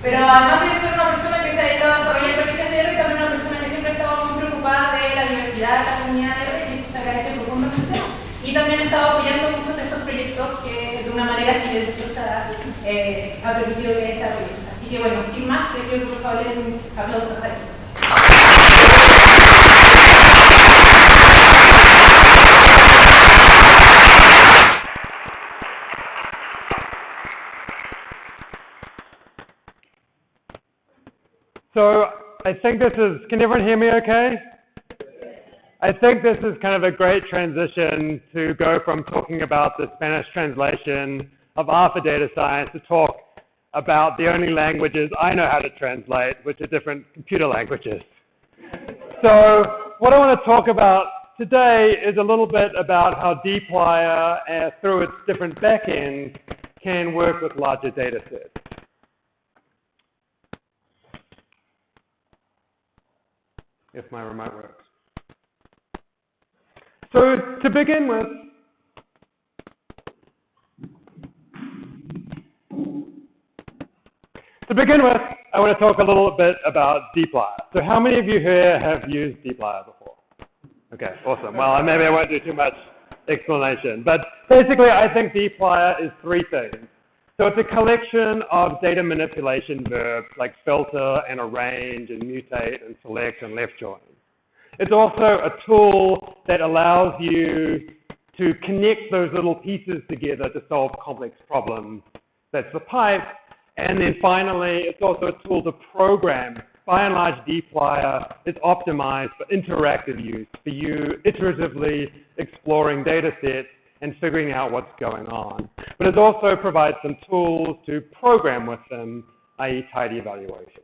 Pero además de ser una persona que se ha dedicado a desarrollar paquetes de R, también una persona que siempre ha estado muy preocupada de la diversidad de la comunidad de R, y eso se agradece profundamente. Y también ha estado apoyando muchos de estos proyectos que de una manera silenciosa ha permitido que se desarrollen. Así que bueno, sin más, les pido que por favor den un aplauso a Hadley. So I think this is, can everyone hear me okay? I think this is kind of a great transition to go from talking about the Spanish translation of R for data science to talk about the only languages I know how to translate, which are different computer languages. So what I want to talk about today is a little bit about how dplyr, through its different backends, can work with larger data sets. If my remote works. So to begin with, I want to talk a little bit about dplyr. So how many of you here have used dplyr before? Okay, awesome. Well, maybe I won't do too much explanation. But basically, I think dplyr is three things. So it's a collection of data manipulation verbs like filter and arrange and mutate and select and left join. It's also a tool that allows you to connect those little pieces together to solve complex problems. That's the pipe. And then finally, it's also a tool to program. By and large, dplyr is optimized for interactive use, for you iteratively exploring data sets and figuring out what's going on. But it also provides some tools to program with them, i.e. tidy evaluation.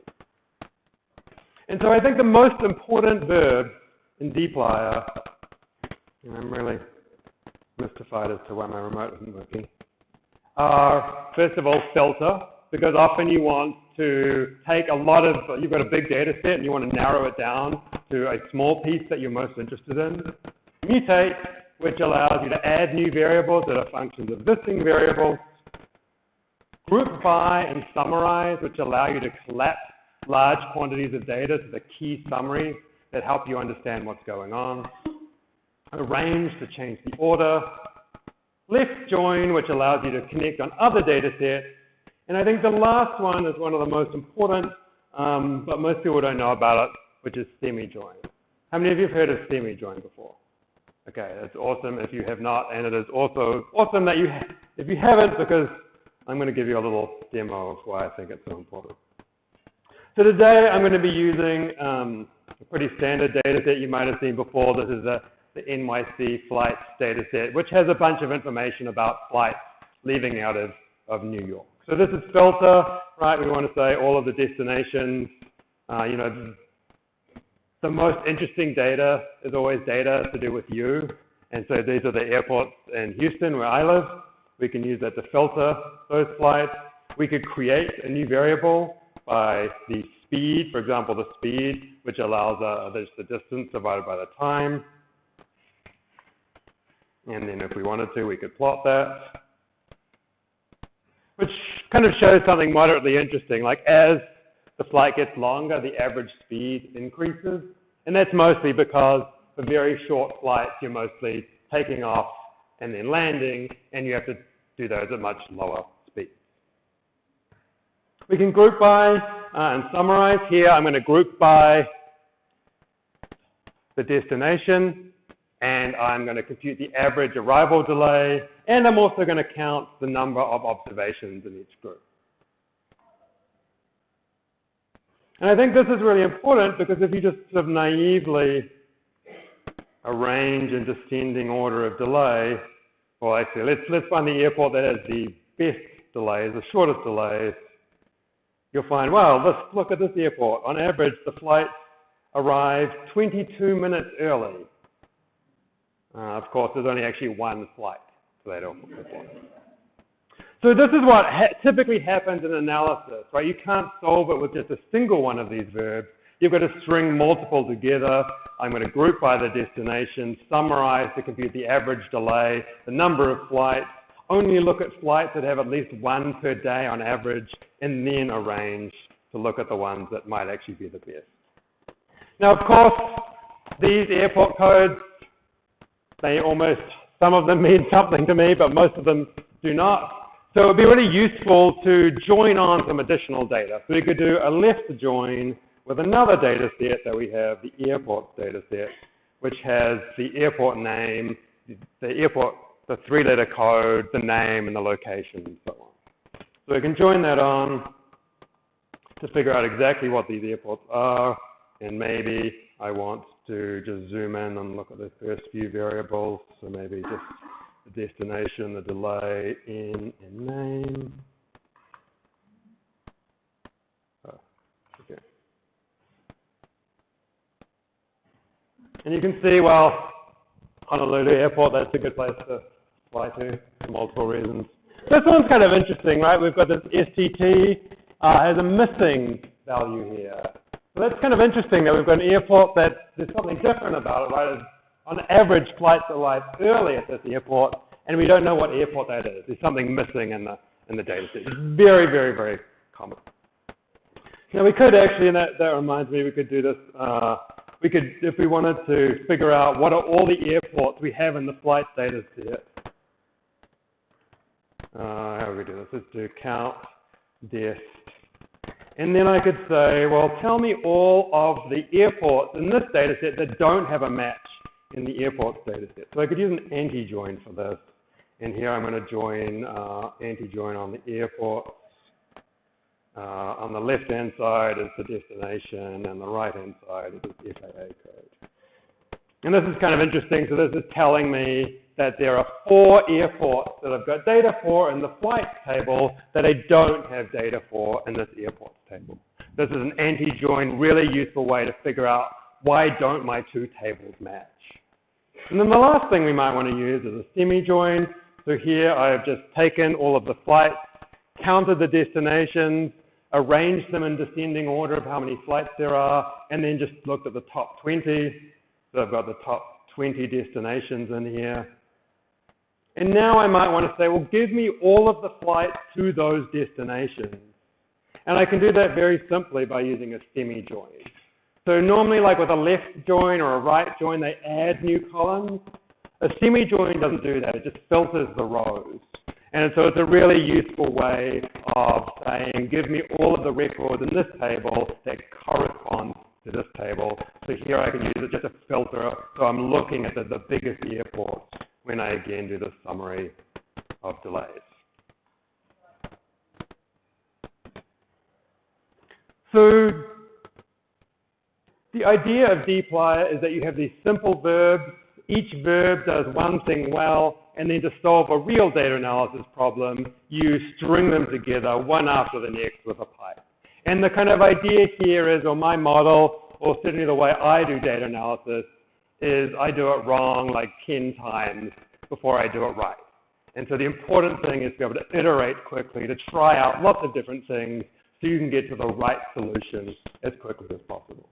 And so I think the most important verbs in dplyr, and I'm really mystified as to why my remote isn't working, are, first of all, filter, because often you want to take a lot of, you've got a big data set and you want to narrow it down to a small piece that you're most interested in. Mutate, which allows you to add new variables that are functions of existing variables. Group by and summarize, which allow you to collapse large quantities of data to the key summaries that help you understand what's going on. Arrange, to change the order. Left join, which allows you to connect on other data sets. And I think the last one is one of the most important, but most people don't know about it, which is semi-join. How many of you have heard of semi-join before? Okay, that's awesome if you have not, and it is also awesome that if you haven't, because I'm going to give you a little demo of why I think it's so important. So today I'm going to be using a pretty standard data set you might have seen before. This is the Nyc Flight Data Set, which has a bunch of information about flights leaving out of New York. So this is filter, right? We want to say all of the destinations. You know, the most interesting data is always data to do with you. And so these are the airports in Houston where I live. We can use that to filter those flights. We could create a new variable by the speed, for example, the speed, which allows there's the distance divided by the time. And then if we wanted to, we could plot that, which kind of shows something moderately interesting. Like as the flight gets longer, the average speed increases. And that's mostly because for very short flights, you're mostly taking off and then landing, and you have to do those at much lower speeds. We can group by and summarize. Here, I'm going to group by the destination, and I'm going to compute the average arrival delay, and I'm also going to count the number of observations in each group. And I think this is really important because if you just sort of naively arrange in descending order of delay, well, actually, let's find the airport that has the best delays, the shortest delays. You'll find, wow, let's look at this airport. On average, the flights arrive 22 minutes early. Of course, there's only actually one flight to that airport. So this is what typically happens in analysis, right? You can't solve it with just a single one of these verbs. You've got to string multiple together. I'm going to group by the destination, summarize to compute the average delay, the number of flights, only look at flights that have at least one per day on average, and then arrange to look at the ones that might actually be the best. Now, of course, these airport codes, some of them mean something to me, but most of them do not. So it would be really useful to join on some additional data. So we could do a left join with another data set that we have, the airport data set, which has the airport name, the airport, the 3-letter code, the name, and the location, and so on. So we can join that on to figure out exactly what these airports are, and maybe I want to just zoom in and look at the first few variables. So maybe just the destination, the delay, in, and name. Oh, okay. And you can see, well, Honolulu Airport, that's a good place to fly to for multiple reasons. This one's kind of interesting, right? We've got this STT has a missing value here. So that's kind of interesting that we've got an airport that there's something different about it, right? On average, flights arrive early at this airport, and we don't know what airport that is. There's something missing in the data set. It's very, very, very common. Now we could actually, and that reminds me, we could do this. We could, if we wanted to figure out what are all the airports we have in the flight data set. How do we do this? Let's do count dest. And then I could say, well, tell me all of the airports in this data set that don't have a match in the airports data set. So I could use an anti-join for this. And here I'm going to join anti-join on the airports. On the left-hand side is the destination, and the right-hand side is the FAA code. And this is kind of interesting. So this is telling me that there are 4 airports that I've got data for in the flight table that I don't have data for in this airports table. This is an anti-join, really useful way to figure out why don't my 2 tables match. And then the last thing we might want to use is a semi-join. So here I've just taken all of the flights, counted the destinations, arranged them in descending order of how many flights there are, and then just looked at the top 20. So I've got the top 20 destinations in here. And now I might want to say, well, give me all of the flights to those destinations. And I can do that very simply by using a semi-join. So normally, like with a left join or a right join, they add new columns. A semi-join doesn't do that. It just filters the rows. And so it's a really useful way of saying, give me all of the records in this table that correspond to this table. So here I can use it just to filter. So I'm looking at the biggest airports when I again do the summary of delays. So the idea of dplyr is that you have these simple verbs. Each verb does one thing well, and then to solve a real data analysis problem, you string them together one after the next with a pipe. And the kind of idea here is, or my model, or certainly the way I do data analysis, is I do it wrong like 10 times before I do it right. And so the important thing is to be able to iterate quickly, to try out lots of different things so you can get to the right solution as quickly as possible.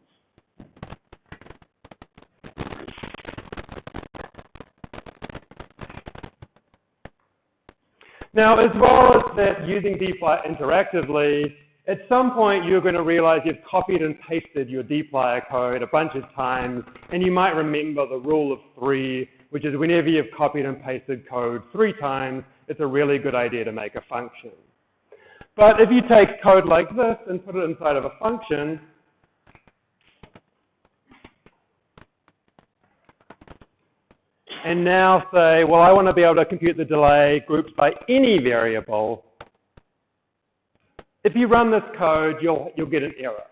Now, as well as that, using dplyr interactively, at some point you're going to realize you've copied and pasted your dplyr code a bunch of times, and you might remember the rule of 3, which is whenever you've copied and pasted code 3 times, it's a really good idea to make a function. But if you take code like this and put it inside of a function, and now say, well, I want to be able to compute the delay grouped by any variable. If you run this code, you'll get an error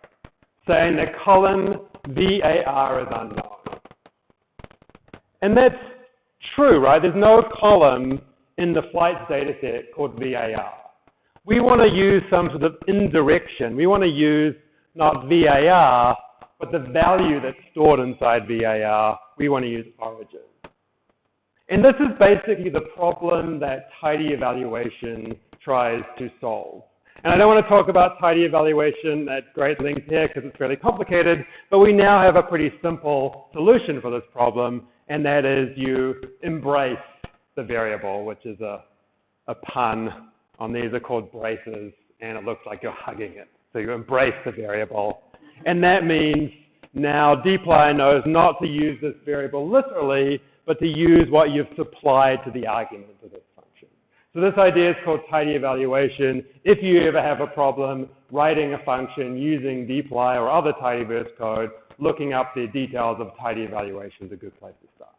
saying that column VAR is unknown. And that's true, right? There's no column in the flights data set called VAR. We want to use some sort of indirection. We want to use not VAR, but the value that's stored inside VAR. We want to use origin. And this is basically the problem that tidy evaluation tries to solve. And I don't want to talk about tidy evaluation at great length here because it's fairly complicated, but we now have a pretty simple solution for this problem, and that is you embrace the variable, which is a pun on these are called braces, and it looks like you're hugging it. So you embrace the variable. And that means now dplyr knows not to use this variable literally, but to use what you've supplied to the argument of this function. So this idea is called tidy evaluation. If you ever have a problem writing a function using dplyr or other tidyverse code, looking up the details of tidy evaluation is a good place to start.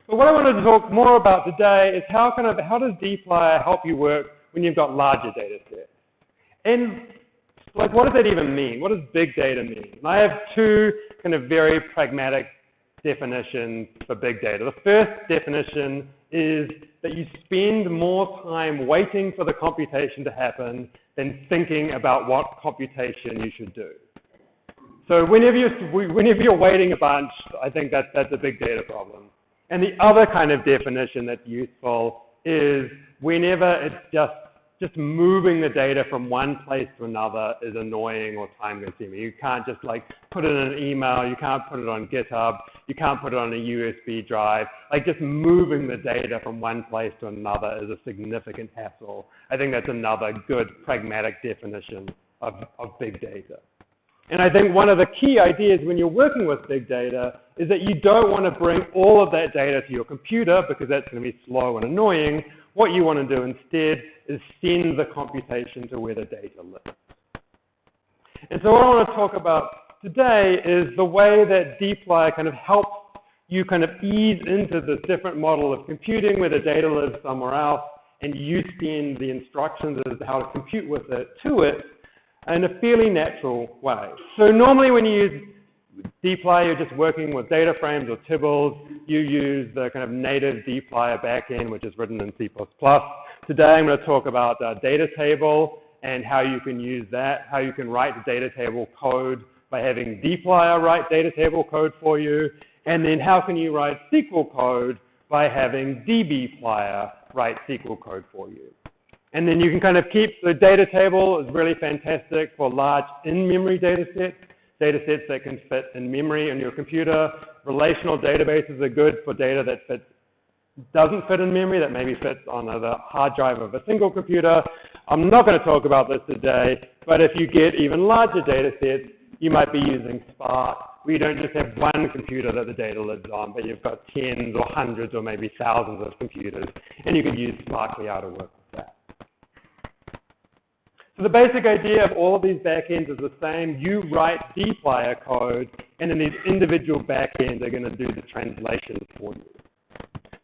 But what I wanted to talk more about today is how does dplyr help you work when you've got larger data sets? And like, what does that even mean? What does big data mean? And I have two kind of very pragmatic definitions for big data. The first definition is that you spend more time waiting for the computation to happen than thinking about what computation you should do. So whenever you're waiting a bunch, I think that's a big data problem. And the other kind of definition that's useful is whenever it's just moving the data from one place to another is annoying or time-consuming. You can't just like put it in an email. You can't put it on GitHub. You can't put it on a USB drive. Like just moving the data from one place to another is a significant hassle. I think that's another good pragmatic definition of big data. And I think one of the key ideas when you're working with big data is that you don't want to bring all of that data to your computer because that's going to be slow and annoying. What you want to do instead is send the computation to where the data lives. And so what I want to talk about today is the way that dplyr kind of helps you kind of ease into this different model of computing where the data lives somewhere else and you send the instructions as to how to compute with it to it in a fairly natural way. So normally when you use dplyr, you're just working with data frames or tibbles. You use the kind of native dplyr backend, which is written in C++. Today I'm going to talk about data table and how you can use that, how you can write the data table code by having dplyr write data table code for you, and then how can you write SQL code by having dbplyr write SQL code for you. And then you can kind of keep the data table is really fantastic for large in-memory data sets that can fit in memory on your computer. Relational databases are good for data that doesn't fit in memory, that maybe fits on the hard drive of a single computer. I'm not going to talk about this today, but if you get even larger data sets, you might be using Spark, where you don't just have one computer that the data lives on, but you've got tens or hundreds or maybe thousands of computers, and you could use Spark to work with that. So the basic idea of all of these backends is the same. You write dplyr code, and then these individual backends are going to do the translation for you.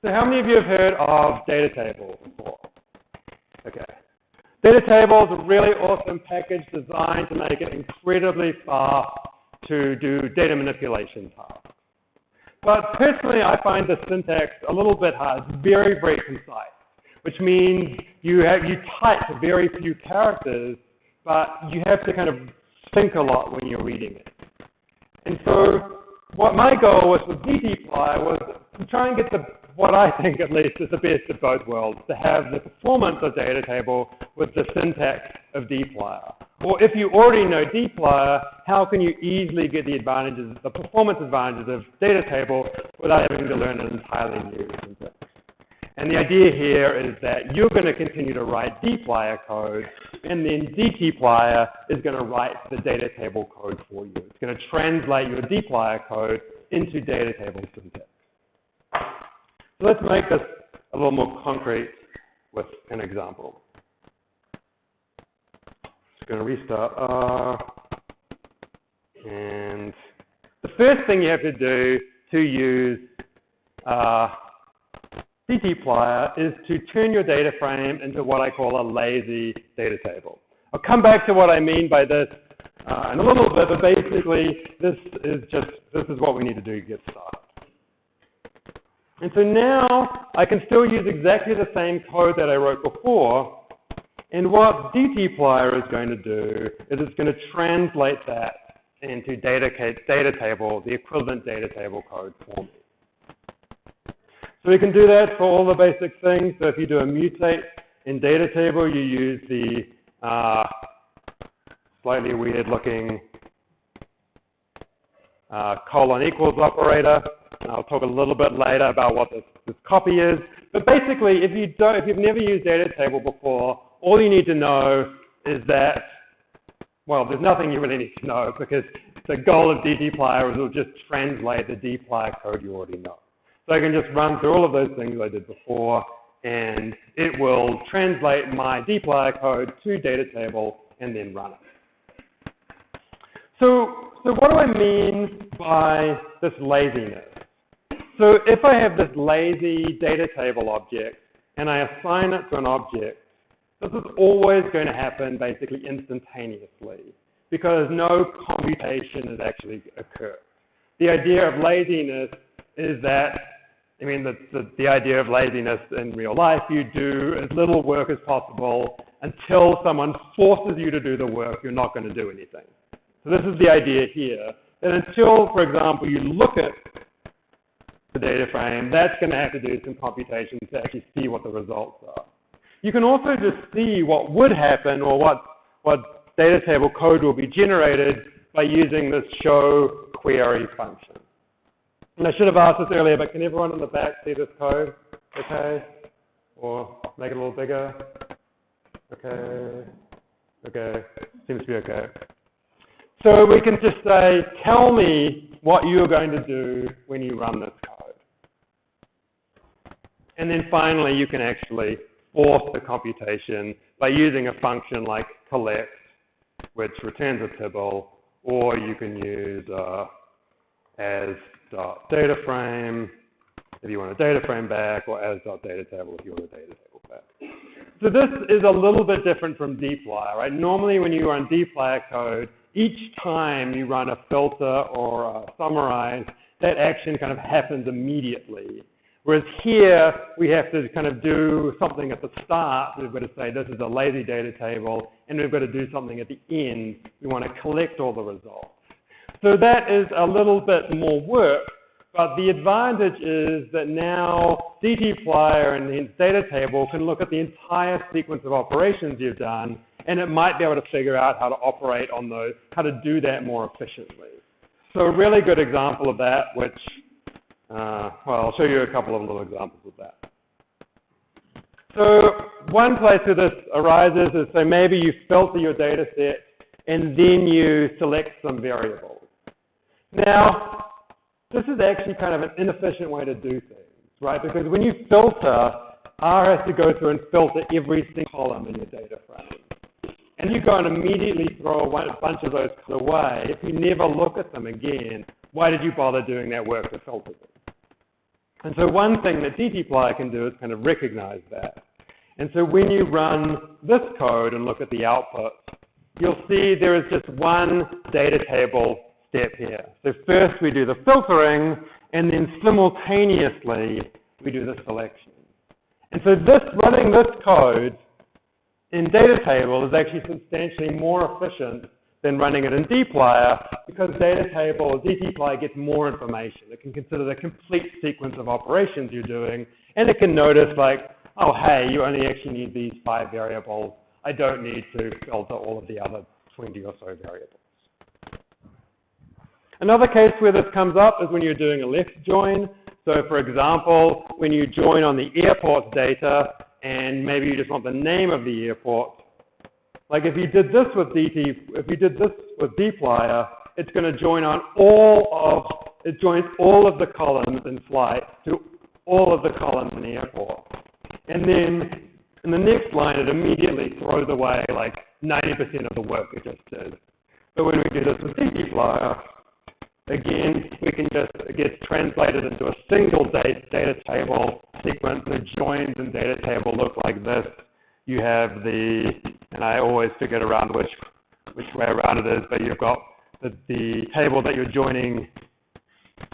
So how many of you have heard of data tables before? Okay. Data table is a really awesome package designed to make it incredibly fast to do data manipulation tasks. But personally, I find the syntax a little bit hard. It's very, very concise, which means you type very few characters, but you have to kind of think a lot when you're reading it. And so what my goal was with dplyr was to try and get what I think at least is the best of both worlds, to have the performance of data table with the syntax of dplyr. Or if you already know dplyr, how can you easily get the performance advantages of data table without having to learn an entirely new syntax? And the idea here is that you're going to continue to write dplyr code, and then dtplyr is going to write the data table code for you. It's going to translate your dplyr code into data table syntax. So let's make this a little more concrete with an example. Just going to restart R. And the first thing you have to do to use dtplyr is to turn your data frame into what I call a lazy data table. I'll come back to what I mean by this in a little bit, but basically this is what we need to do to get started. And so now I can still use exactly the same code that I wrote before, and what dtplyr is going to do is it's going to translate that into data table, the equivalent data table code for me. So we can do that for all the basic things. So if you do a mutate in data table, you use the slightly weird looking colon equals operator. And I'll talk a little bit later about what this copy is. But basically, if you've never used data table before, all you need to know is that well, there's nothing you really need to know because the goal of dplyr is it'll just translate the dplyr code you already know. So I can just run through all of those things I did before, and it will translate my dplyr code to data table and then run it. So what do I mean by this laziness? So if I have this lazy data table object and I assign it to an object, this is always going to happen basically instantaneously because no computation has actually occurred. The idea of laziness is that, I mean, the idea of laziness in real life, you do as little work as possible until someone forces you to do the work, you're not going to do anything. So this is the idea here, that until, for example, you look at the data frame, that's going to have to do some computation to actually see what the results are. You can also just see what would happen or what data table code will be generated by using this show query function. And I should have asked this earlier, but can everyone in the back see this code? Okay? Or make it a little bigger? Okay. Okay. Seems to be okay. So we can just say, tell me what you're going to do when you run this code. And then finally, you can actually force the computation by using a function like collect, which returns a tibble, or you can use as.dataframe if you want a data frame back, or as.datatable if you want a data table back. So this is a little bit different from dplyr, right? Normally when you run dplyr code, each time you run a filter or a summarize, that action kind of happens immediately. Whereas here, we have to kind of do something at the start. We've got to say this is a lazy data table, and we've got to do something at the end. We want to collect all the results. So that is a little bit more work, but the advantage is that now dplyr and hence data table can look at the entire sequence of operations you've done, and it might be able to figure out how to operate on those, how to do that more efficiently. So a really good example of that, which, well, I'll show you a couple of little examples of that. So one place where this arises is, so maybe you filter your data set and then you select some variables. Now, this is actually kind of an inefficient way to do things, right? Because when you filter, R has to go through and filter every single column in your data frame. And you go and immediately throw a bunch of those away. If you never look at them again, why did you bother doing that work to filter them? And so one thing that dplyr can do is kind of recognize that. And so when you run this code and look at the output, you'll see there is just one data table step here. So first we do the filtering, and then simultaneously we do the selection. And so running this code in data table is actually substantially more efficient than running it in dplyr, because dplyr gets more information. It can consider the complete sequence of operations you're doing, and it can notice like, oh, hey, you only actually need these 5 variables. I don't need to filter all of the other 20 or so variables. Another case where this comes up is when you're doing a left join. So for example, when you join on the airport data, and maybe you just want the name of the airport. Like if you did this with dplyr, it's going to join on it joins all of the columns in flight to all of the columns in the airport. And then in the next line, it immediately throws away like 90% of the work it just did. But when we do this with dplyr, again, it gets translated into a single data table sequence. The joins in data table look like this. You have and I always forget around which way around it is, but you've got the table that you're joining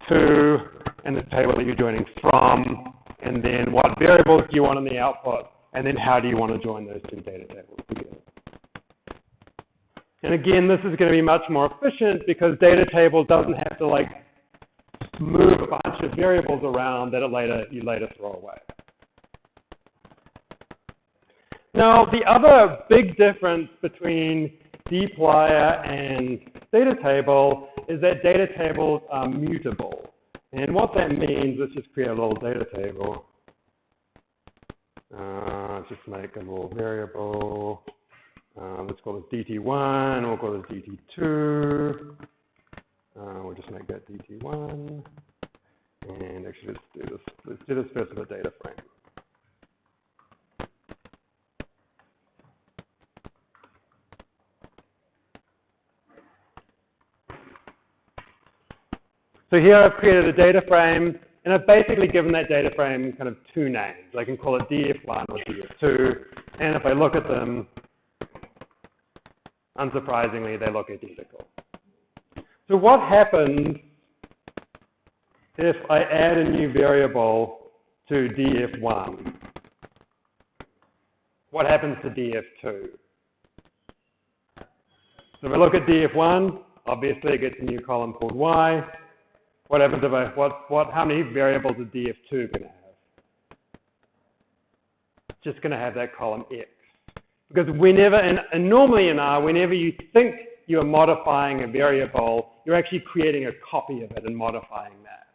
to and the table that you're joining from, and then what variables do you want in the output, and then how do you want to join those two data tables together. And again, this is going to be much more efficient because data table doesn't have to like move a bunch of variables around that you later throw away. Now, the other big difference between dplyr and data table is that data tables are mutable. And what that means, let's just create a little data table. Just make a little variable. Let's call this DT1, we'll call this DT2. We'll just make that DT1. And actually, let's do this. Let's do this first with a data frame. So here I've created a data frame, and I've basically given that data frame kind of two names. I can call it df1 or df2, and if I look at them, unsurprisingly, they look identical. So what happens if I add a new variable to df1? What happens to df2? So if I look at df1, obviously it gets a new column called y. What happens if how many variables is df2 going to have? It's just going to have that column x. Because whenever, and normally in R, whenever you think you're modifying a variable, you're actually creating a copy of it and modifying that.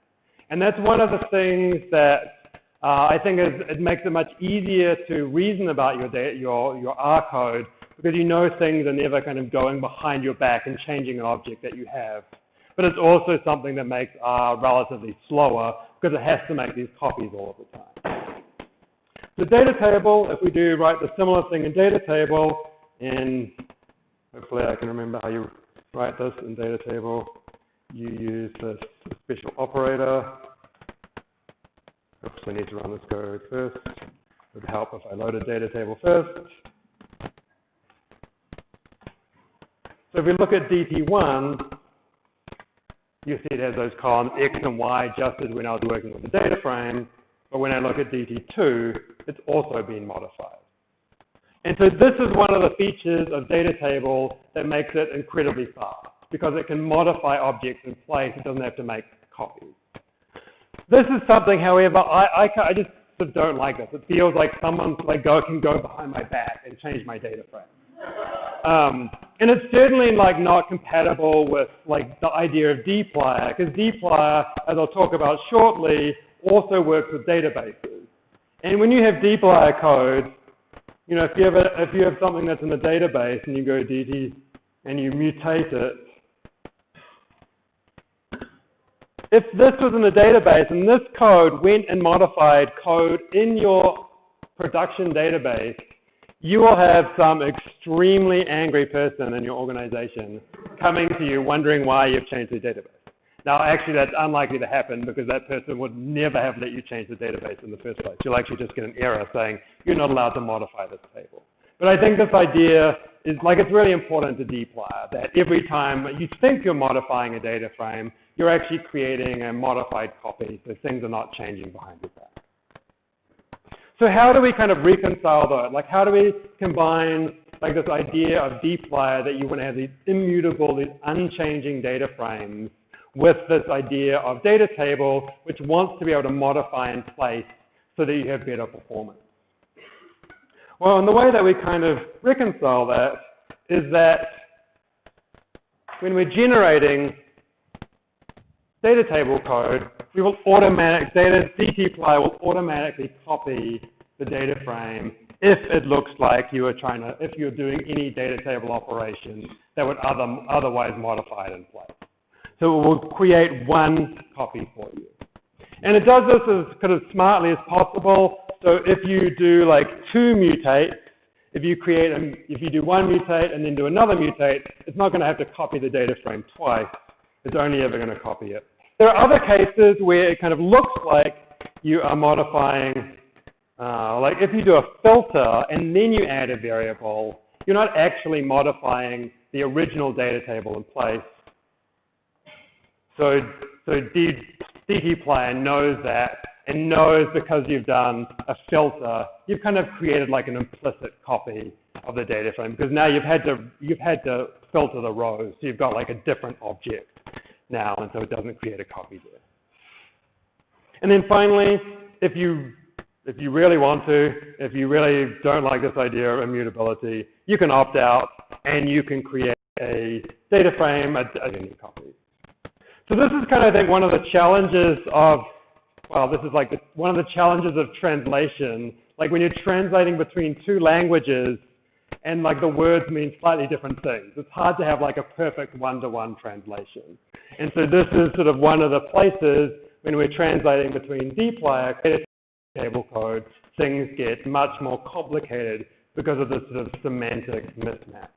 And that's one of the things that I think it makes it much easier to reason about your R code, because you know things are never kind of going behind your back and changing an object that you have. But it's also something that makes R relatively slower, because it has to make these copies all of the time. The data table, if we do write the similar thing in data table, and hopefully I can remember how you write this in data table, you use this special operator. Oops, I need to run this code first. It would help if I loaded data table first. So if we look at DT1, you see it has those columns X and Y just as when I was working with the data frame, but when I look at DT2, it's also been modified. And so this is one of the features of data table that makes it incredibly fast, because it can modify objects in place. It doesn't have to make copies. This is something, however, I just sort of don't like this. It feels like someone can go behind my back and change my data frame. And it's certainly not compatible with the idea of dplyr, because dplyr, as I'll talk about shortly, also works with databases. And when you have dplyr code, if you have something that's in a database and you go dt and you mutate it, if this was in a database and this code went and modified code in your production database, you will have some extremely angry person in your organization coming to you wondering why you've changed the database. Now, actually, that's unlikely to happen, because that person would never have let you change the database in the first place. You'll actually just get an error saying you're not allowed to modify this table. But I think this idea is it's really important to dplyr, that every time you think you're modifying a data frame, you're actually creating a modified copy, so things are not changing behind your back. So how do we kind of reconcile that? How do we combine this idea of dplyr that you want to have these immutable, these unchanging data frames, with this idea of data table, which wants to be able to modify in place so that you have better performance? Well, and the way that we kind of reconcile that is that when we're generating data table code, we will dplyr will automatically copy the data frame if it looks like if you're doing any data table operation that would otherwise modify it in place. So it will create one copy for you. And it does this as kind of smartly as possible. So if you do two mutates, if you do one mutate and then do another mutate, it's not going to have to copy the data frame twice. It's only ever going to copy it. There are other cases where it kind of looks like you are modifying, if you do a filter and then you add a variable, you're not actually modifying the original data table in place. So dplyr knows that, and knows because you've done a filter, you've kind of created an implicit copy of the data frame, because now you've had to filter the rows, so you've got a different object now, and so it doesn't create a copy there. And then finally, if you really want to, if you really don't like this idea of immutability, you can opt out and you can create a data frame, a new copy. So this is kind of, I think, one of the challenges of, one of the challenges of translation. When you're translating between two languages, and like the words mean slightly different things. It's hard to have like a perfect one-to-one translation. And so this is sort of one of the places when we're translating between dplyr data table code, things get much more complicated because of this sort of semantic mismatch.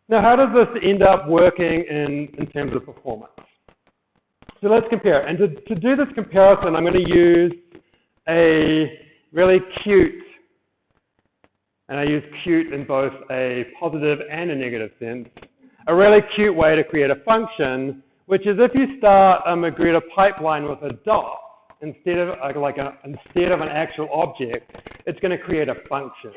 Now, how does this end up working in terms of performance? So let's compare. And to do this comparison, I'm going to use a really cute, and I use cute in both a positive and a negative sense, a really cute way to create a function, which is if you start a Magritte pipeline with a dot, instead of an actual object, it's going to create a function.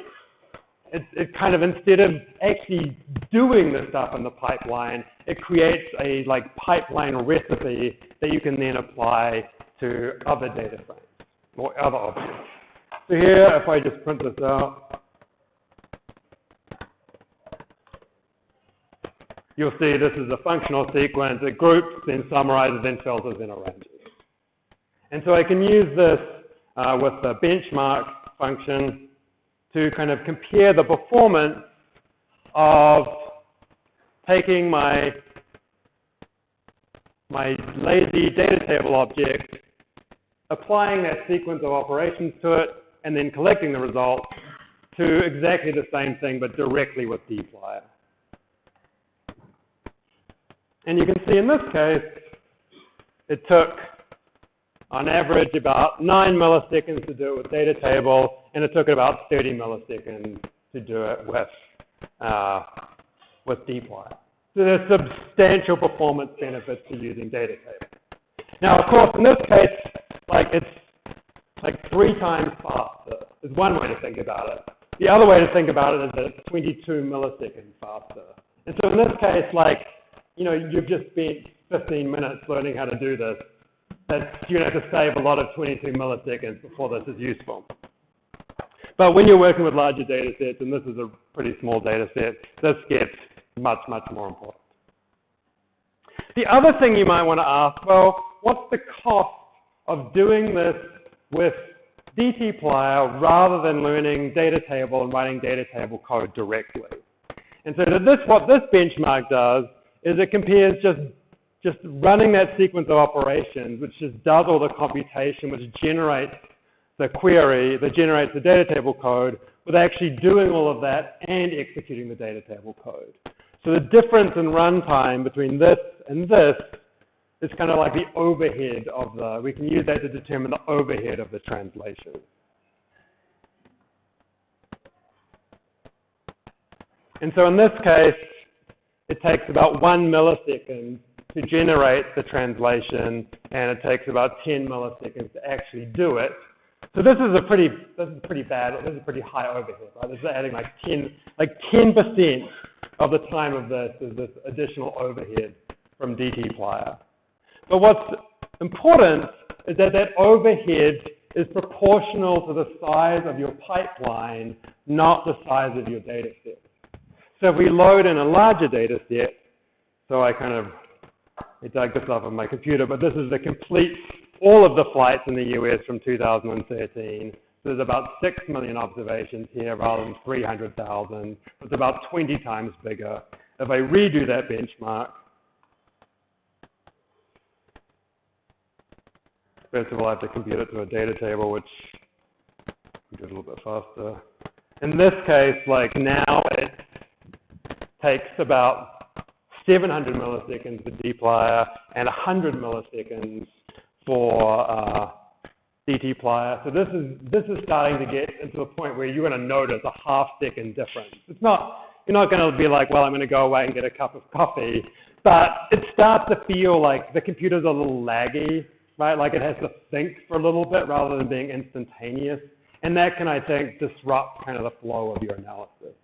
It kind of, instead of actually doing the stuff in the pipeline, it creates a like pipeline recipe that you can then apply to other data frames or other objects. So here, if I just print this out, you'll see this is a functional sequence. It groups, then summarizes, then filters, then arranges. And so I can use this with the benchmark function to kind of compare the performance of taking my lazy data table object, applying that sequence of operations to it, and then collecting the results to exactly the same thing, but directly with dplyr. And you can see in this case, it took, on average, about 9 milliseconds to do it with data table, and it took about 30 milliseconds to do it with dplyr. So there's substantial performance benefits to using data table. Now, of course, in this case, it's like 3 times faster is one way to think about it. The other way to think about it is that it's 22 milliseconds faster. And so in this case, you've just spent 15 minutes learning how to do this. You're going to have to save a lot of 22 milliseconds before this is useful. But when you're working with larger data sets, and this is a pretty small data set, this gets much, much more important. The other thing you might want to ask, well, what's the cost of doing this with dplyr rather than learning data table and writing data table code directly? And so what this benchmark does is it compares just running that sequence of operations, which just does all the computation, which generates the query, that generates the data table code, with actually doing all of that and executing the data table code. So the difference in runtime between this and this is kind of like the overhead of we can use that to determine the overhead of the translation. And so in this case, it takes about 1 millisecond to generate the translation, and it takes about 10 milliseconds to actually do it. So this is a pretty high overhead, right? This is adding like 10% of the time of this is this additional overhead from dplyr. But what's important is that overhead is proportional to the size of your pipeline, not the size of your data set. So if we load in a larger data set, so I dug this up on my computer, but this is the complete, all of the flights in the US from 2013. There's about 6 million observations here rather than 300,000. It's about 20 times bigger. If I redo that benchmark, first of all, I have to compute it to a data table, which we do a little bit faster. In this case, now it takes about 700 milliseconds for dplyr and 100 milliseconds for dtplyr. So this is starting to get into a point where you're going to notice a half-second difference. You're not going to be like, well, I'm going to go away and get a cup of coffee, but it starts to feel like the computer's a little laggy, right? Like it has to think for a little bit rather than being instantaneous, and that can, I think, disrupt kind of the flow of your analysis.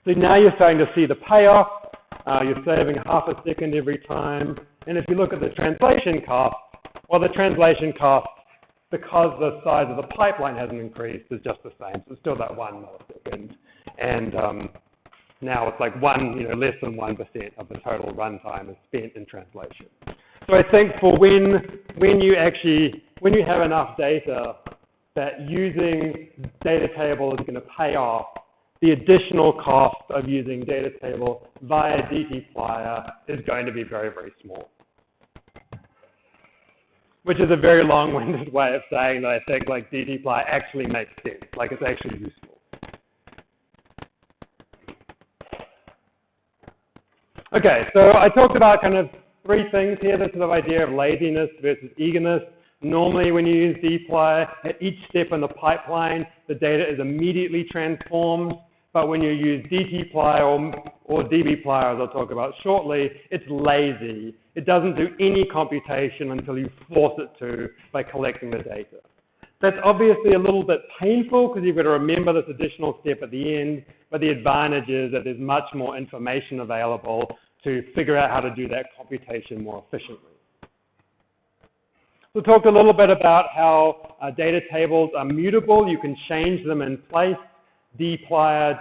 So now you're starting to see the payoff. You're saving half a second every time. And if you look at the translation cost, well, the translation cost, because the size of the pipeline hasn't increased, is just the same. So it's still that 1 millisecond. And now it's like less than 1% of the total runtime is spent in translation. So I think for when you have enough data that using data table is going to pay off, the additional cost of using data table via dplyr is going to be very, very small. Which is a very long-winded way of saying that I think like dplyr actually makes sense, like it's actually useful. Okay, so I talked about kind of three things here, this sort of idea of laziness versus eagerness. Normally when you use dplyr, at each step in the pipeline, the data is immediately transformed, but when you use dtplyr or dbplyr, as I'll talk about shortly, it's lazy. It doesn't do any computation until you force it to by collecting the data. That's obviously a little bit painful because you've got to remember this additional step at the end, but the advantage is that there's much more information available to figure out how to do that computation more efficiently. We'll talk a little bit about how data tables are mutable. You can change them in place. dplyr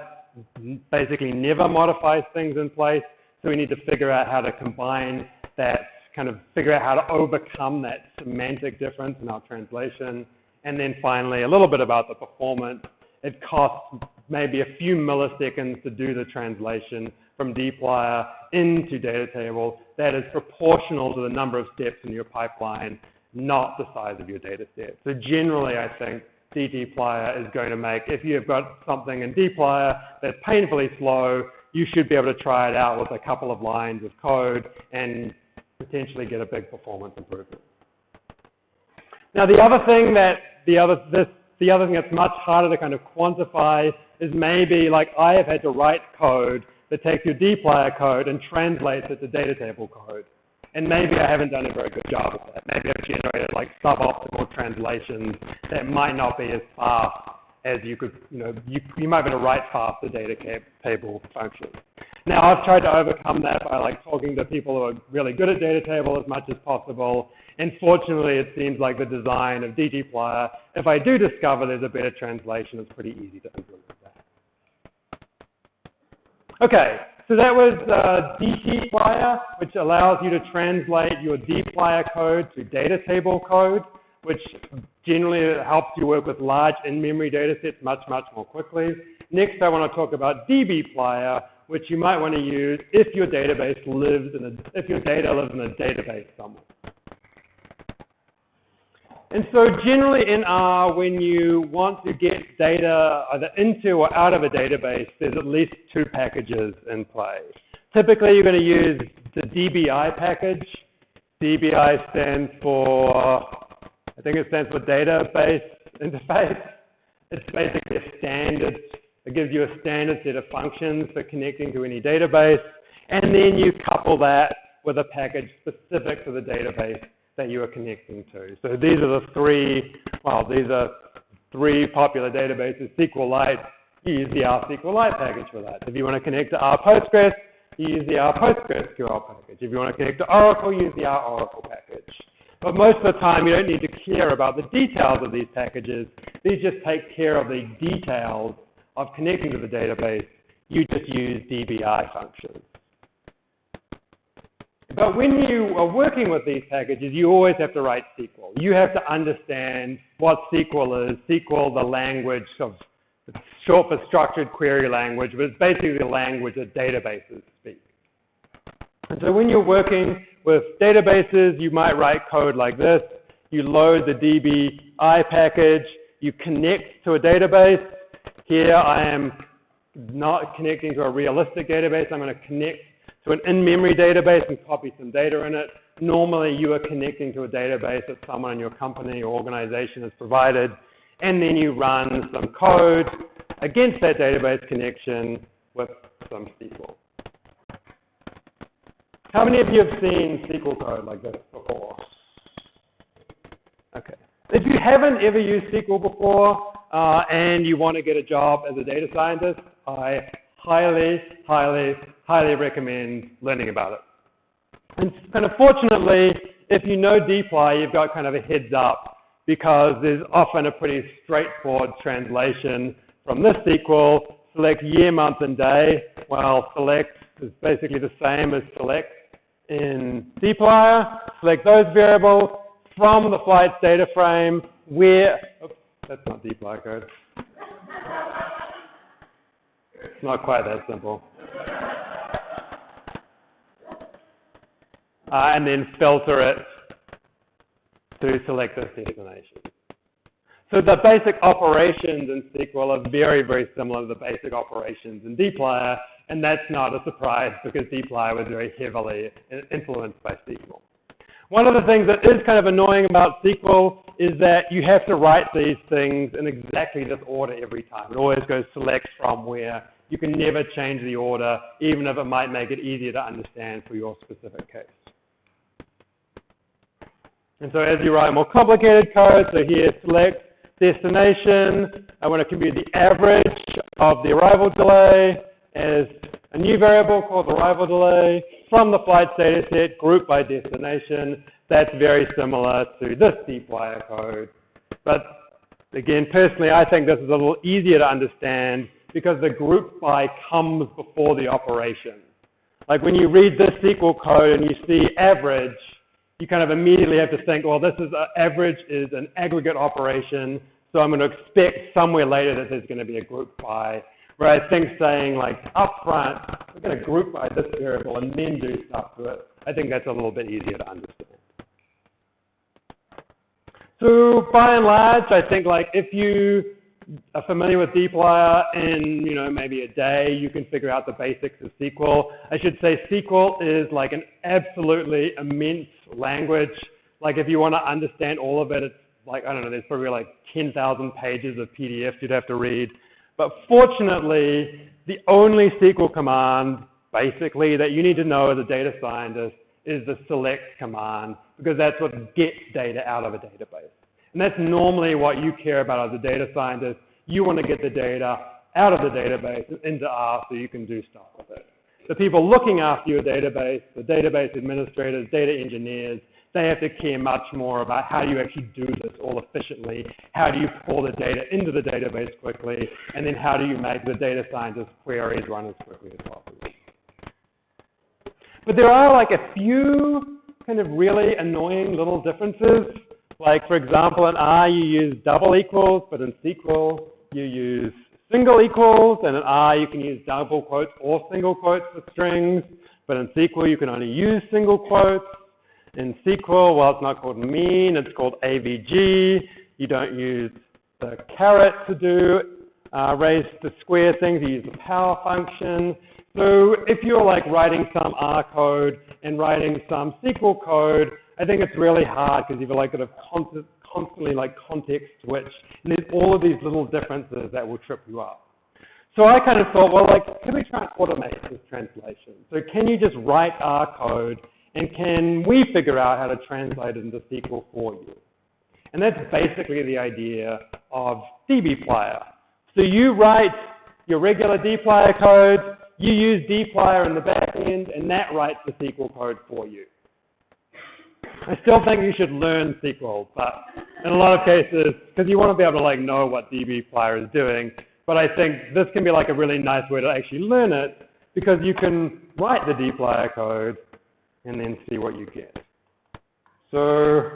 basically never modifies things in place, so we need to figure out how to combine that, kind of figure out how to overcome that semantic difference in our translation. And then finally, a little bit about the performance. It costs maybe a few milliseconds to do the translation from dplyr into data table. That is proportional to the number of steps in your pipeline, not the size of your data set. So generally, I think dplyr is going to make, if you've got something in dplyr that's painfully slow, you should be able to try it out with a couple of lines of code and potentially get a big performance improvement. Now, the other thing that's much harder to kind of quantify is maybe like I have had to write code that takes your dplyr code and translates it to data table code. And maybe I haven't done a very good job of that. Maybe I've generated like suboptimal translations that might not be as fast as you could, you might be able to write faster data table functions. Now, I've tried to overcome that by like talking to people who are really good at data table as much as possible. And fortunately, it seems like the design of dplyr, if I do discover there's a better translation, it's pretty easy to implement that. Okay, so that was dplyr, which allows you to translate your dplyr code to data table code, which generally helps you work with large in-memory data sets much, much more quickly. Next, I want to talk about dbplyr, which you might want to use if your database if your data lives in a database somewhere. And so generally in R, when you want to get data either into or out of a database, there's at least two packages in play. Typically, you're going to use the DBI package. DBI stands for, I think it stands for database interface. It's basically a standard. It gives you a standard set of functions for connecting to any database. And then you couple that with a package specific to the database that you are connecting to. So these are the three popular databases. SQLite, you use the R SQLite package for that. If you want to connect to R Postgres, you use the R PostgreSQL package. If you want to connect to Oracle, you use the R Oracle package. But most of the time, you don't need to care about the details of these packages. These just take care of the details of connecting to the database. You just use DBI functions. But when you are working with these packages, you always have to write SQL. You have to understand what SQL is. SQL, the language of, it's short for structured query language, but it's basically the language that databases speak. And so when you're working with databases, you might write code like this. You load the DBI package. You connect to a database. Here I am not connecting to a realistic database. I'm going to connect to an in-memory database and copy some data in it. Normally, you are connecting to a database that someone in your company or organization has provided, and then you run some code against that database connection with some SQL. How many of you have seen SQL code like this before? Okay. If you haven't ever used SQL before and you want to get a job as a data scientist, I highly, highly, highly recommend learning about it. And kind of fortunately, if you know dplyr, you've got kind of a heads up because there's often a pretty straightforward translation from this SQL, select year, month, and day. Well, select is basically the same as select in dplyr. Select those variables from the flights data frame where That's not dplyr code. It's not quite that simple. And then filter it to select this destination. So the basic operations in SQL are very, very similar to the basic operations in dplyr, and that's not a surprise because dplyr was very heavily influenced by SQL. One of the things that is kind of annoying about SQL is that you have to write these things in exactly this order every time. It always goes select from where. You can never change the order, even if it might make it easier to understand for your specific case. And so as you write more complicated code, so here select destination, I want to compute the average of the arrival delay as a new variable called arrival delay from the flight data set, group by destination. That's very similar to this dplyr code. But again, personally, I think this is a little easier to understand because the group by comes before the operation. Like when you read this SQL code and you see average, you kind of immediately have to think, well, this is average is an aggregate operation, so I'm going to expect somewhere later that there's going to be a group by. Where I think saying like up front, we're going to group by this variable and then do stuff to it, I think that's a little bit easier to understand. So by and large, I think like if you are familiar with dplyr in maybe a day, you can figure out the basics of SQL. I should say SQL is like an absolutely immense language. Like if you want to understand all of it, it's like, I don't know, there's probably like 10,000 pages of PDFs you'd have to read. But fortunately, the only SQL command, basically, that you need to know as a data scientist is the select command, because that's what gets data out of a database. And that's normally what you care about as a data scientist. You want to get the data out of the database and into R so you can do stuff with it. The people looking after your database, the database administrators, data engineers, they have to care much more about how do you actually do this all efficiently, how do you pull the data into the database quickly, and then how do you make the data scientist queries run as quickly as possible. But there are like a few kind of really annoying little differences. Like for example, in R you use double equals, but in SQL you use single equals, and in R you can use double quotes or single quotes for strings, but in SQL you can only use single quotes. In SQL, well, it's not called mean, it's called AVG. You don't use the caret to do raise to square things, you use the power function. So if you're like writing some R code and writing some SQL code, I think it's really hard because you've like got to constantly like context switch, and there's all of these little differences that will trip you up. So I kind of thought, well, like, can we try and automate this translation? So can you just write R code, and can we figure out how to translate it into SQL for you? And that's basically the idea of dplyr. So you write your regular dplyr code, you use dplyr in the back end, and that writes the SQL code for you. I still think you should learn SQL, but in a lot of cases, because you want to be able to like know what dplyr is doing, but I think this can be like a really nice way to actually learn it, because you can write the dplyr code and then see what you get. So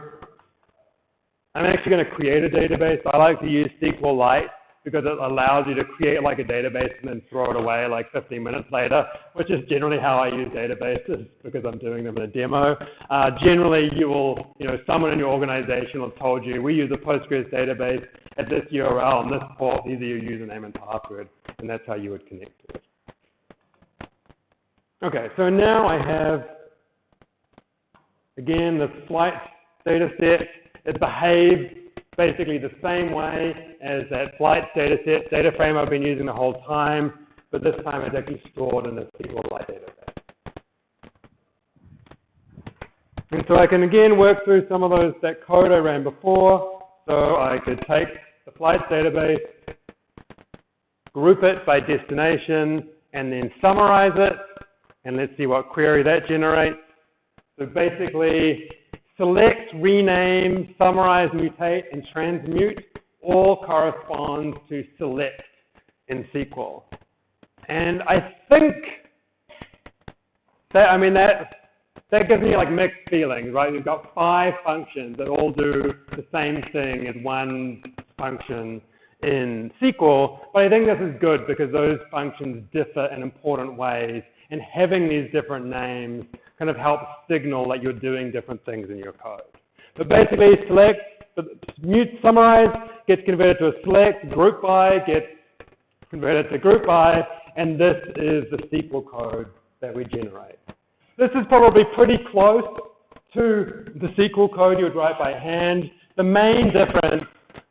I'm actually going to create a database. I like to use SQLite because it allows you to create like a database and then throw it away like 15 minutes later, which is generally how I use databases because I'm doing them in a demo. Generally, you will, someone in your organization will have told you, we use a Postgres database at this URL and this port, these are your username and password, and that's how you would connect to it. Okay, so now I have, again, the flight data set. It behaves basically the same way as that flight data set, data frame I've been using the whole time, but this time it's actually stored in the SQLite database. And so I can again work through some of that code I ran before. So I could take the flights database, group it by destination, and then summarize it. And let's see what query that generates. So basically, select, rename, summarize, mutate, and transmute all correspond to select in SQL. And I think that, that gives me like mixed feelings, right? You've got 5 functions that all do the same thing as one function in SQL, but I think this is good because those functions differ in important ways, and having these different names kind of helps signal that you're doing different things in your code. But basically, select, mute, summarize gets converted to a select, group by gets converted to group by, and this is the SQL code that we generate. This is probably pretty close to the SQL code you would write by hand. The main difference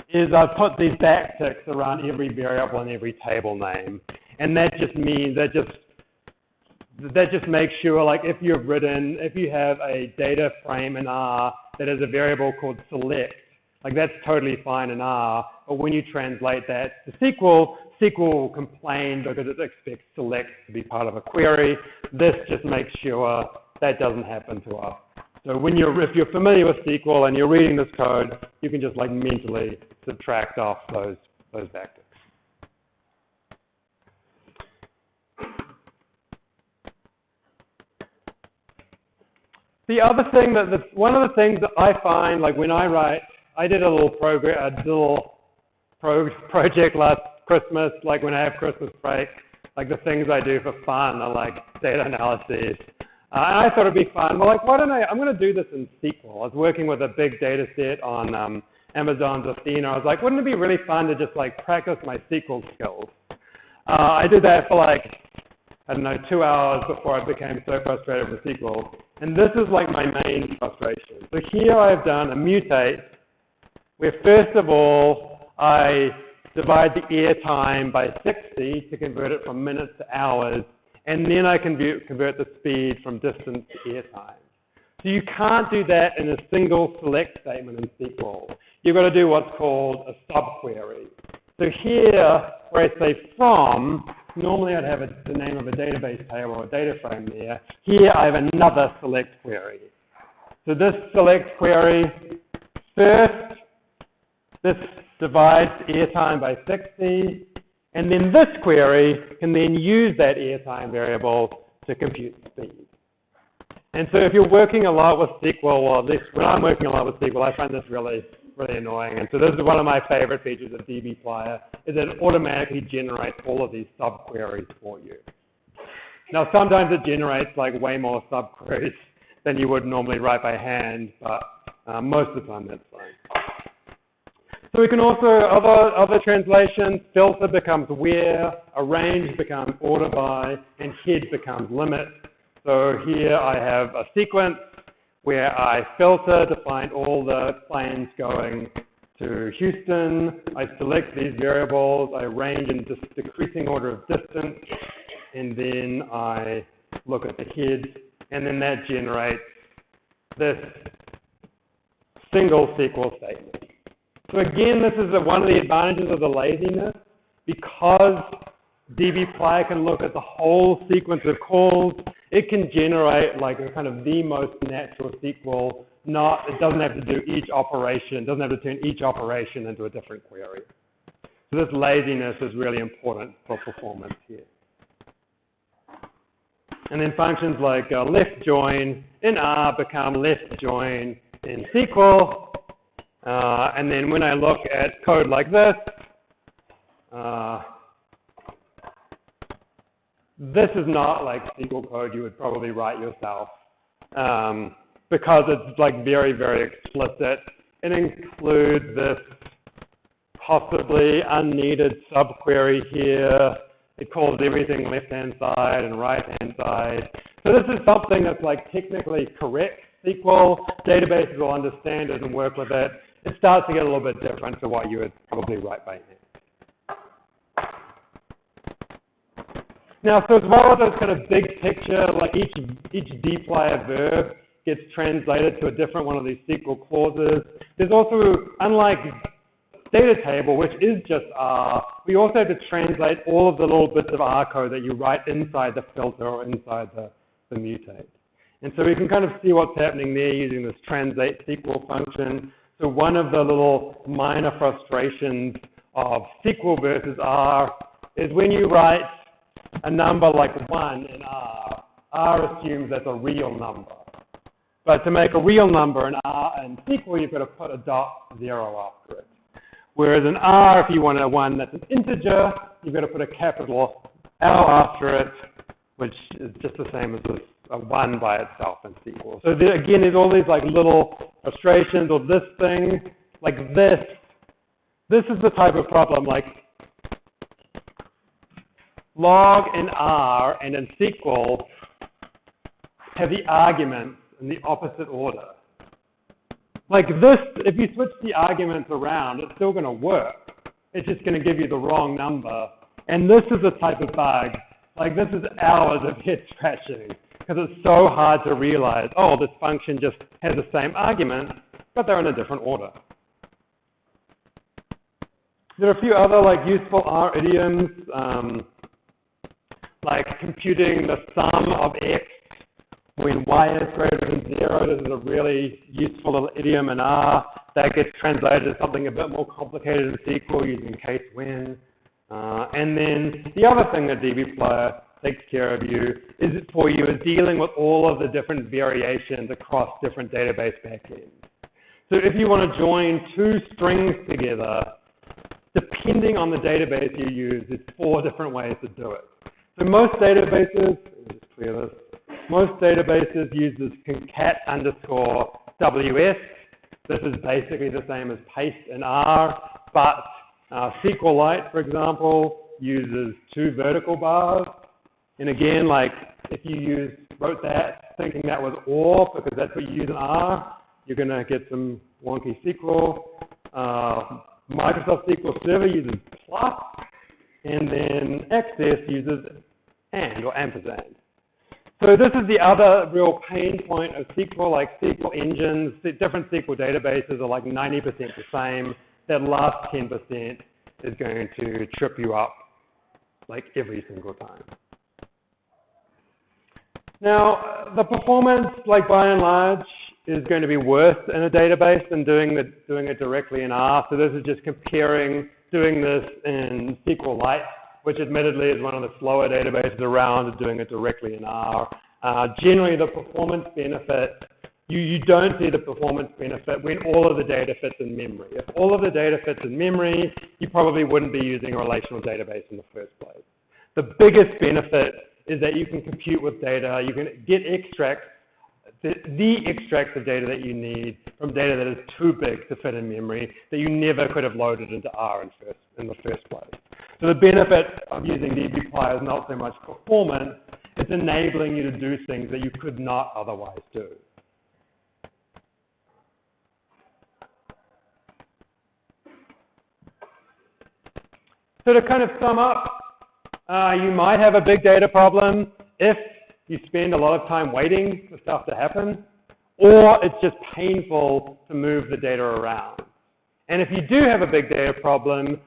is I've put these backticks around every variable and every table name, and that just means that just makes sure, like, if you have a data frame in R that is a variable called select, like that's totally fine in R, but when you translate that to SQL, SQL will complain because it expects select to be part of a query. This just makes sure that doesn't happen to us. So if you're familiar with SQL and you're reading this code, you can just like mentally subtract off those backticks. The other thing one of the things that I find, like when I write, I did a little project last Christmas, like when I have Christmas break, like the things I do for fun are like data analyses. And I thought it'd be fun. Well, like, I'm going to do this in SQL. I was working with a big data set on Amazon's LatinR. I was like, wouldn't it be really fun to just like practice my SQL skills? I did that for like, I don't know, 2 hours before I became so frustrated with SQL. And this is like my main frustration. So here I've done a mutate where first of all, I divide the air time by 60 to convert it from minutes to hours, and then I convert the speed from distance to air time. So you can't do that in a single select statement in SQL. You've got to do what's called a subquery. So here, where I say from, normally I'd have the name of a database table or a data frame there. Here I have another select query. So this select query, first, this divides airtime by 60, and then this query can then use that airtime variable to compute speed. And so if you're working a lot with SQL, or at least when I'm working a lot with SQL, I find this really, really annoying. And so this is one of my favorite features of dplyr, is that it automatically generates all of these subqueries for you. Now, sometimes it generates like way more subqueries than you would normally write by hand, but most of the time that's fine. So we can also, other translations, filter becomes where, arrange becomes order by, and head becomes limit. So here I have a sequence where I filter to find all the planes going to Houston. I select these variables, I arrange in decreasing order of distance, and then I look at the head, and then that generates this single SQL statement. So again, this is one of the advantages of the laziness, because dplyr can look at the whole sequence of calls. It can generate like a kind of the most natural SQL. It doesn't have to do each operation. It doesn't have to turn each operation into a different query. So this laziness is really important for performance here. And then functions like left join in R become left join in SQL. And then when I look at code like this, this is not like SQL code you would probably write yourself, because it's like very, very explicit. It includes this possibly unneeded subquery here. It calls everything left-hand side and right-hand side. So this is something that's like technically correct SQL. Databases will understand it and work with it. It starts to get a little bit different to what you would probably write by hand. Now, so as well as those kind of big picture, like each dplyr verb gets translated to a different one of these SQL clauses. There's also, unlike data table, which is just R, we also have to translate all of the little bits of R code that you write inside the filter or inside the mutate. And so we can kind of see what's happening there using this translate SQL function. So one of the little minor frustrations of SQL versus R is when you write a number like 1 in R, R assumes that's a real number. But to make a real number in R and SQL, you've got to put a .0 after it. Whereas in R, if you want a one that's an integer, you've got to put a capital L after it, which is just the same as a 1 by itself in SQL. So there, again, there's all these like little illustrations or this thing, like this. This is the type of problem, like log in R and in SQL have the arguments in the opposite order. Like this, if you switch the arguments around, it's still going to work. It's just going to give you the wrong number. And this is the type of bug, like this is hours of head scratching, because it's so hard to realize, oh, this function just has the same argument, but they're in a different order. There are a few other like useful R idioms, like computing the sum of x when y is greater than 0. This is a really useful little idiom in R that gets translated to something a bit more complicated in SQL using case when. And then the other thing that dplyr takes care of you is dealing with all of the different variations across different database backends. So if you want to join two strings together, depending on the database you use, there's 4 different ways to do it. So most databases, let me just clear this. Most databases use this concat_ws. This is basically the same as paste in R, but SQLite, for example, uses 2 vertical bars. And again, like if you wrote that thinking that was OR because that's what you use in R, you're going to get some wonky SQL. Microsoft SQL Server uses plus, and then Access uses and or ampersand. So this is the other real pain point of SQL, like SQL engines, different SQL databases are like 90% the same. That last 10% is going to trip you up like every single time. Now, the performance, like by and large, is going to be worse in a database than doing it directly in R. So this is just comparing doing this in SQLite, which admittedly is one of the slower databases around, and doing it directly in R. Generally, the performance benefit, you don't see the performance benefit when all of the data fits in memory. If all of the data fits in memory, you probably wouldn't be using a relational database in the first place. The biggest benefit is that you can compute with data, you can get extracts, the extracts of data that you need from data that is too big to fit in memory that you never could have loaded into R in the first place. So the benefit of using dplyr is not so much performance, it's enabling you to do things that you could not otherwise do. So to kind of sum up, you might have a big data problem if you spend a lot of time waiting for stuff to happen, or it's just painful to move the data around. And if you do have a big data problem,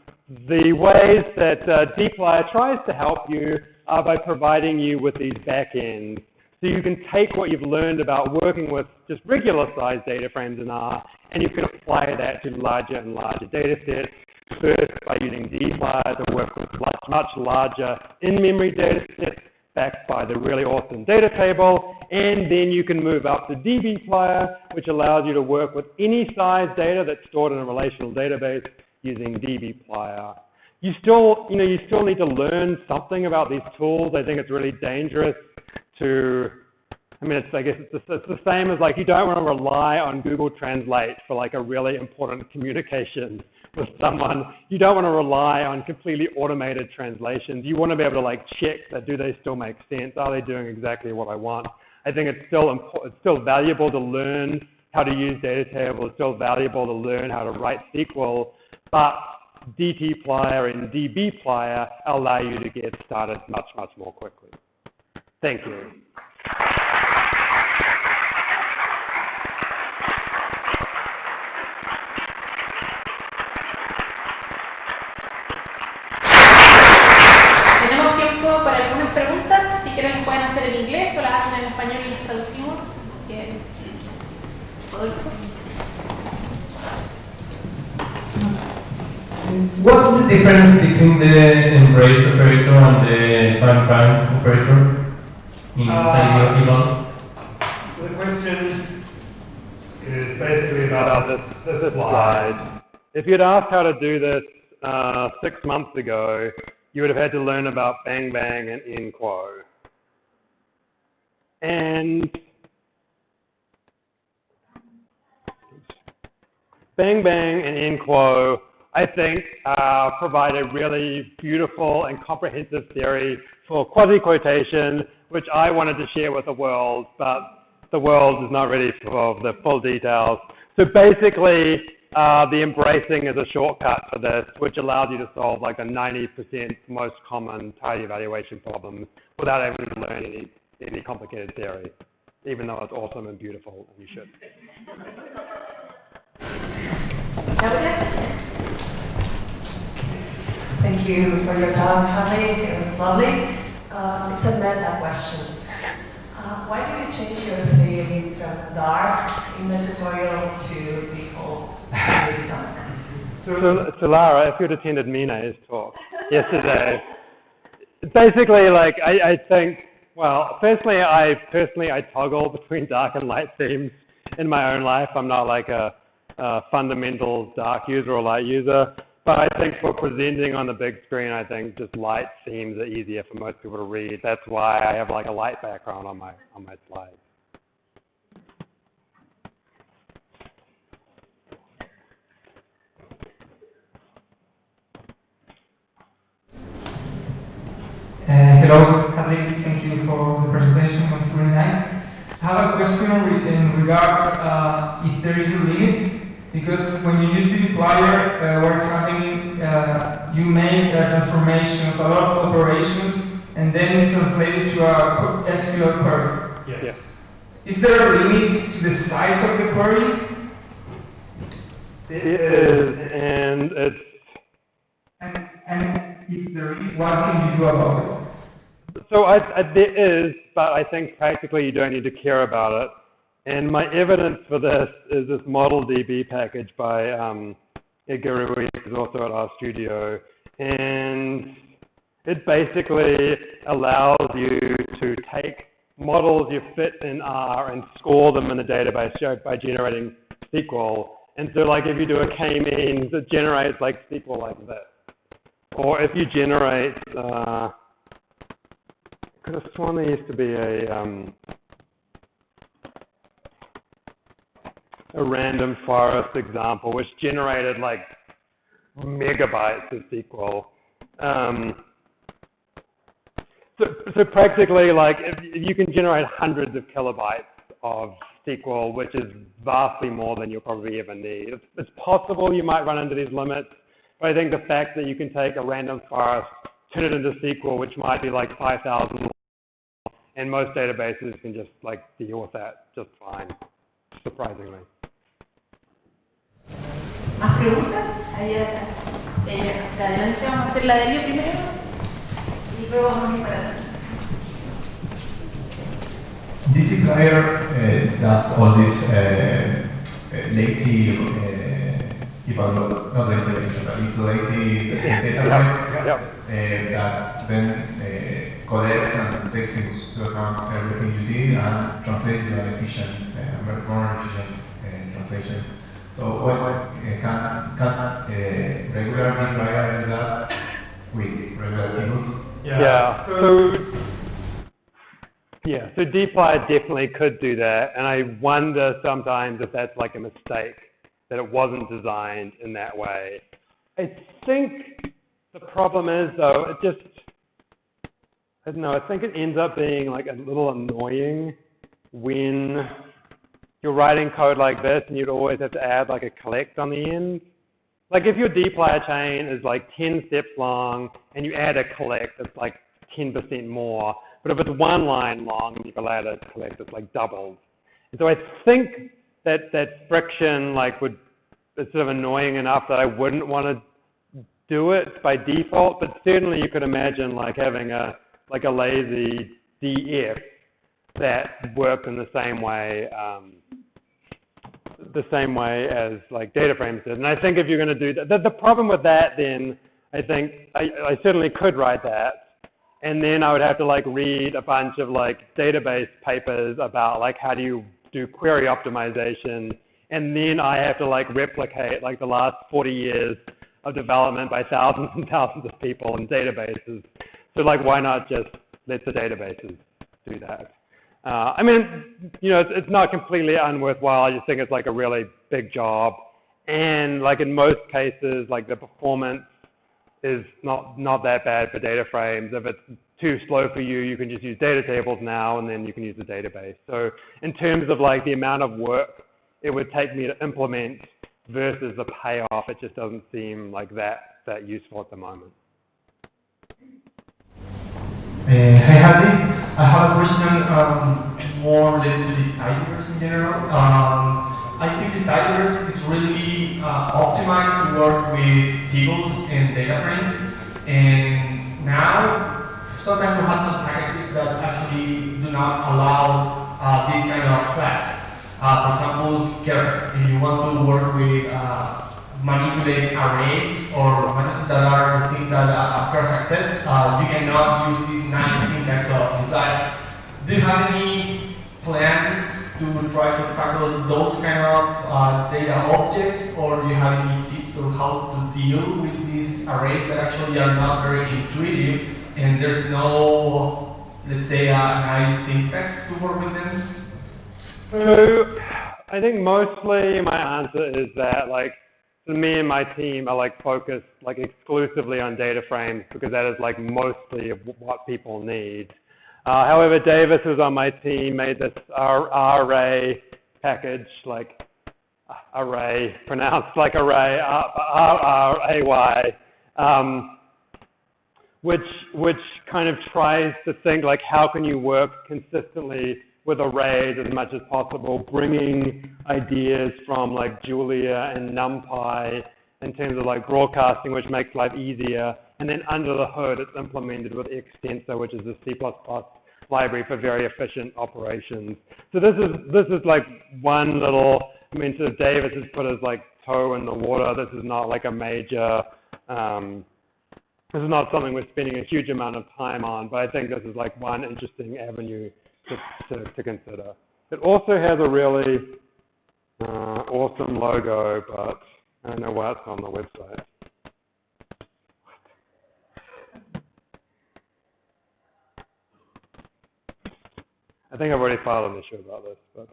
the ways that dplyr tries to help you are by providing you with these backends. So you can take what you've learned about working with just regular sized data frames in R, and you can apply that to larger and larger data sets. First, by using dplyr to work with much larger in-memory data sets backed by the really awesome data table, and then you can move up to dplyr, which allows you to work with any size data that's stored in a relational database using dplyr. You still need to learn something about these tools. I think it's really dangerous to, I guess it's the same as like you don't want to rely on Google Translate for like a really important communication with someone. You don't want to rely on completely automated translations. You want to be able to like check that do they still make sense? Are they doing exactly what I want? I think it's still valuable to learn how to use data tables. It's still valuable to learn how to write SQL, but dplyr and dbplyr allow you to get started much, much more quickly. Thank you. Tenemos tiempo para algunas preguntas. Si quieren, pueden hacer en inglés o las hacen en español y las traducimos. Rodolfo. What's the difference between the embrace operator and the prime operator in Ivan? So the question is basically about this slide. If you'd asked how to do this 6 months ago, you would have had to learn about bang bang and in quo. And bang bang and in quo, I think, provide a really beautiful and comprehensive theory for quasi-quotation, which I wanted to share with the world, but the world is not ready for the full details. So basically, the embracing is a shortcut for this, which allows you to solve like the 90% most common tidy evaluation problems without having to learn any complicated theory, even though it's awesome and beautiful, and you should. Thank you for your talk, Hadley. It was lovely. It's a meta question. Why did you change your theme from dark in the tutorial to default this talk? So Lara, if you'd attended Mina's talk yesterday, basically, like, I think, well, firstly, I toggle between dark and light themes in my own life. I'm not like a fundamental dark user or light user. But I think for presenting on the big screen, I think just light themes are easier for most people to read. That's why I have like a light background on my slides. Hello, Hadley. Thank you for the presentation. It was really nice. I have a question in regards if there is a limit. Because when you use dplyr, what's happening, you make transformations, a lot of operations, and then it's translated to a SQL query. Yes. Is there a limit to the size of the query? It is, and it's... And if there is, what can you do about it? So there is, but I think practically you don't need to care about it. And my evidence for this is this model DB package by Edgar Ruiz, who's also at our studio. And it basically allows you to take models you fit in R and score them in the database by generating SQL. And so like if you do a k-means, it generates like SQL like this. Or if you generate, I could have sworn there used to be a random forest example, which generated like megabytes of SQL. So practically, like, if you can generate hundreds of kilobytes of SQL, which is vastly more than you'll probably ever need. It's possible you might run into these limits, but I think the fact that you can take a random forest, turn it into SQL, which might be like 5,000, and most databases can just like deal with that just fine, surprisingly. ¿Más preguntas? Allá atrás. De adelante vamos a hacer la de Elio primero y luego vamos a ir para atrás. dplyr does all this lazy not lazy evaluation, but it's lazy data type that then collects and takes into account everything you did and translates to an efficient, more efficient translation. So can't regular dplyr do that with regular tables? Yeah. So dplyr definitely could do that, and I wonder sometimes if that's like a mistake, that it wasn't designed in that way. I think the problem is though, I don't know, I think it ends up being like a little annoying when you're writing code like this and you'd always have to add like a collect on the end. Like if your dplyr chain is like 10 steps long and you add a collect, it's like 10% more. But if it's one line long and you've allowed a collect, it's like doubled. And so I think that friction it's sort of annoying enough that I wouldn't want to do it by default, but certainly you could imagine like having a lazy df that worked in the same way as like data frames did. And I think if you're going to do that, the problem with that then, I think I certainly could write that. And then I would have to like read a bunch of like database papers about like how do you do query optimization, and then I have to like replicate like the last 40 years of development by thousands and thousands of people in databases. So like, why not just let the databases do that? I mean, you know, it's not completely unworthwhile. I just think it's like a really big job. And like in most cases, like the performance is not that bad for data frames. If it's too slow for you, you can just use data tables now, and then you can use the database. So in terms of like the amount of work it would take me to implement versus the payoff, it just doesn't seem like that useful at the moment. Hi, Hadley. I have a question more related to the titlers in general. I think the titlers is really optimized to work with tables and data frames. And now, sometimes we have some packages that actually do not allow this kind of class. For example, keynotes. If you want to work with manipulate arrays or methods that are the things that occurs accept, you cannot use this nice syntax of imply. Do you have any plans to try to tackle those kind of data objects, or do you have any tips to how to deal with these arrays that actually are not very intuitive and there's no, let's say, a nice syntax to work with them? So I think mostly my answer is that like, me and my team are like focused like exclusively on data frames because that is like mostly of what people need. However, Davis, who's on my team, made this array package, like array, pronounced like array, R-R-A-Y, which kind of tries to think like how can you work consistently with arrays as much as possible, bringing ideas from like Julia and NumPy in terms of like broadcasting, which makes life easier. And then under the hood, it's implemented with extensor, which is a C++ library for very efficient operations. So this is like one little, I mean, sort of Davis has put his like toe in the water. This is not like a major, this is not something we're spending a huge amount of time on, but I think this is like one interesting avenue to consider. It also has a really awesome logo, but I don't know why it's on the website. I think I've already filed an issue about this, but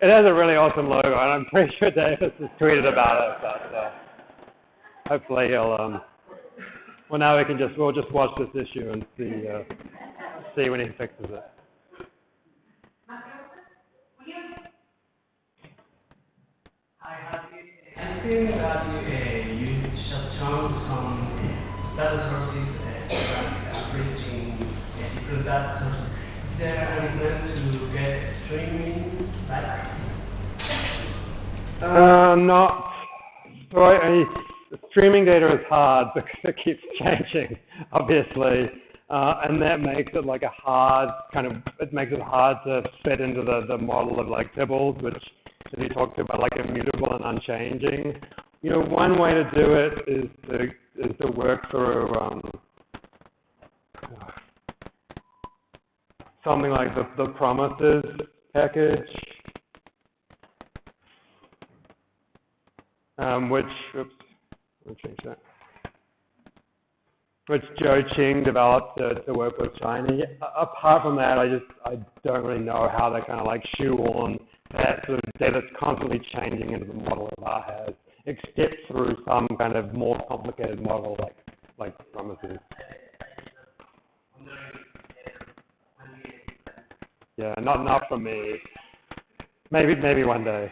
it has a really awesome logo, and I'm pretty sure Davis has tweeted about it, but hopefully he'll, well, now we'll just watch this issue and see when he fixes it. I'm seeing that you just shown some data sources reaching different data sources. Is there any plan to get streaming back? Not. So streaming data is hard because it keeps changing, obviously, and that makes it like a hard it makes it hard to fit into the model of like Tibbles, which if you talk about like immutable and unchanging. You know, one way to do it is to work through something like the promises package, which Joe Ching developed to work with Shiny. Apart from that, I don't really know how they kind of like shoehorn that sort of data that's constantly changing into the model that R has, except through some kind of more complicated model like promises. Yeah, not for me. Maybe one day.